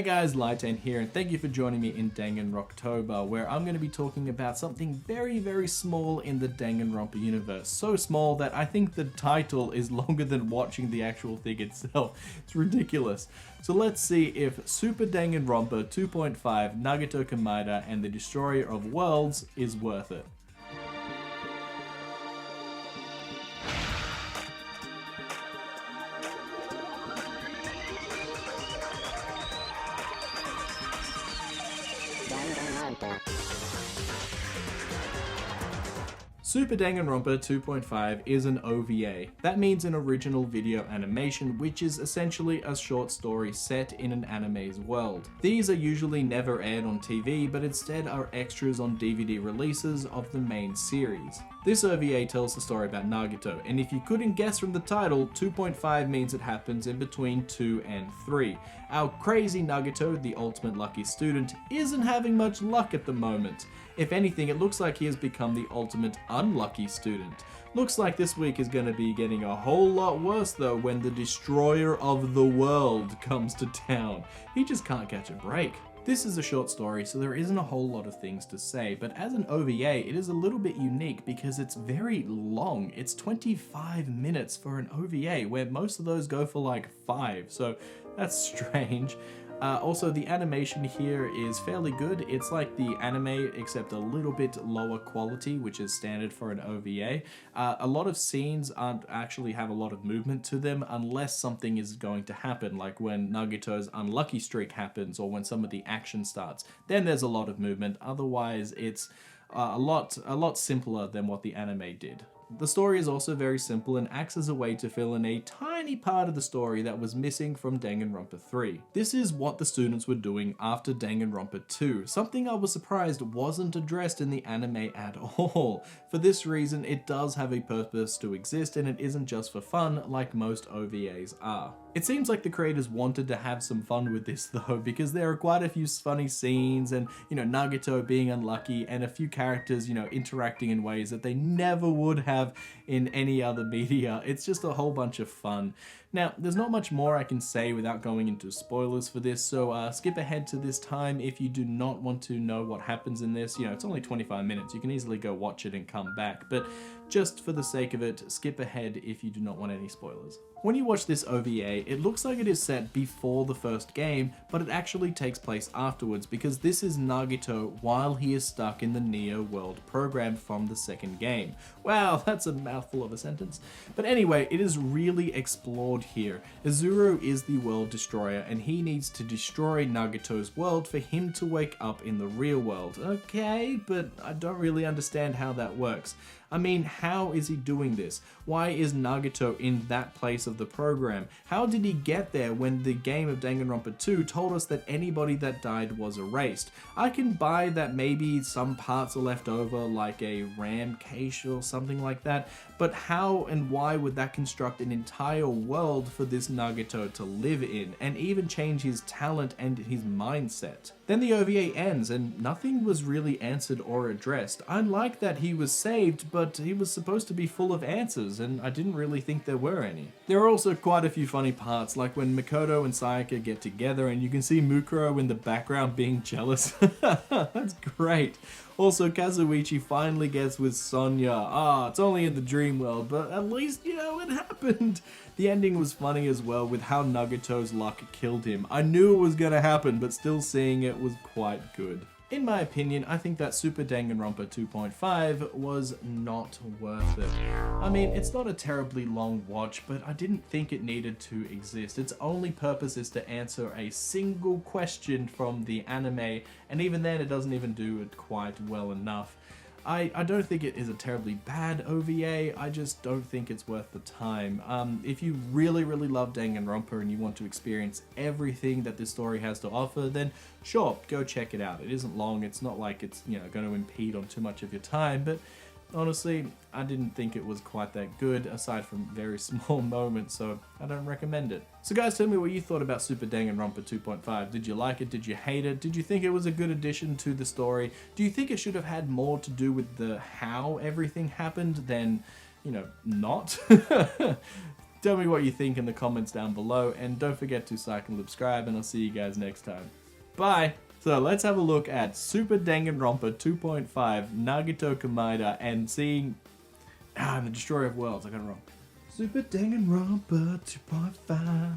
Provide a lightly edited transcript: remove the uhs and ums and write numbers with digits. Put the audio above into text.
Hey guys, Lighten here, and thank you for joining me in Danganronpa, where I'm going to be talking about something very small in the Danganronpa universe. So small that I think the title is longer than watching the actual thing itself. It's ridiculous. So let's see if Super Danganronpa 2.5 Nagito Komaeda and the Destroyer of Worlds is worth it. Super Danganronpa 2.5 is an OVA. That means an original video animation, which is essentially a short story set in an anime's world. These are usually never aired on TV, but instead are extras on DVD releases of the main series. This OVA tells the story about Nagito, and if you couldn't guess from the title, 2.5 means it happens in between 2 and 3. Our crazy Nagito, the ultimate lucky student, isn't having much luck at the moment. If anything, it looks like he has become the ultimate unlucky student. Looks like this week is going to be getting a whole lot worse though when the Destroyer of the World comes to town. He just can't catch a break. This is a short story, so there isn't a whole lot of things to say, but as an OVA, it is a little bit unique because it's very long. It's 25 minutes for an OVA, where most of those go for like 5, so that's strange. Also, the animation here is fairly good. It's like the anime, except a little bit lower quality, which is standard for an OVA. A lot of scenes aren't actually have a lot of movement to them unless something is going to happen, like when Nagito's unlucky streak happens or when some of the action starts. Then there's a lot of movement. Otherwise, it's a lot simpler than what the anime did. The story is also very simple and acts as a way to fill in a tiny part of the story that was missing from Danganronpa 3. This is what the students were doing after Danganronpa 2, something I was surprised wasn't addressed in the anime at all. For this reason, it does have a purpose to exist and it isn't just for fun like most OVAs are. It seems like the creators wanted to have some fun with this though, because there are quite a few funny scenes and, Nagito being unlucky and a few characters, interacting in ways that they never would have in any other media. It's just a whole bunch of fun. Now, there's not much more I can say without going into spoilers for this, so skip ahead to this time if you do not want to know what happens in this. It's only 25 minutes. You can easily go watch it and come back, but just for the sake of it, skip ahead if you do not want any spoilers. When you watch this OVA, it looks like it is set before the first game, but it actually takes place afterwards because this is Nagito while he is stuck in the Neo World program from the second game. Wow, that's a mouthful of a sentence. But anyway, it is really explored here. Izuru is the world destroyer and he needs to destroy Nagito's world for him to wake up in the real world. Okay, but I don't really understand how that works. I mean, how is he doing this? Why is Nagito in that place of the program? How did he get there when the game of Danganronpa 2 told us that anybody that died was erased? I can buy that maybe some parts are left over, like a RAM cache or something like that, but how and why would that construct an entire world for this Nagito to live in, and even change his talent and his mindset? Then the OVA ends and nothing was really answered or addressed. I like that he was saved, but he was supposed to be full of answers and I didn't really think there were any. There are also quite a few funny parts, like when Makoto and Sayaka get together and you can see Mukuro in the background being jealous. That's great. Also, Kazuichi finally gets with Sonya. It's only in the dream world, but at least, it happened. The ending was funny as well with how Nagito's luck killed him. I knew it was gonna happen, but still seeing it was quite good. In my opinion, I think that Super Danganronpa 2.5 was not worth it. I mean, it's not a terribly long watch, but I didn't think it needed to exist. Its only purpose is to answer a single question from the anime, and even then it doesn't even do it quite well enough. I don't think it is a terribly bad OVA, I just don't think it's worth the time. If you really love Danganronpa and you want to experience everything that this story has to offer, then sure, go check it out. It isn't long, it's not like it's, going to impede on too much of your time, but honestly, I didn't think it was quite that good, aside from very small moments, so I don't recommend it. So guys, tell me what you thought about Super Danganronpa 2.5. Did you like it? Did you hate it? Did you think it was a good addition to the story? Do you think it should have had more to do with the how everything happened than, not? Tell me what you think in the comments down below, and don't forget to like and subscribe, and I'll see you guys next time. Bye! So let's have a look at Super Danganronpa 2.5, Nagito Komaeda, and seeing... the Destroyer of Worlds, I got it wrong. Super Danganronpa 2.5.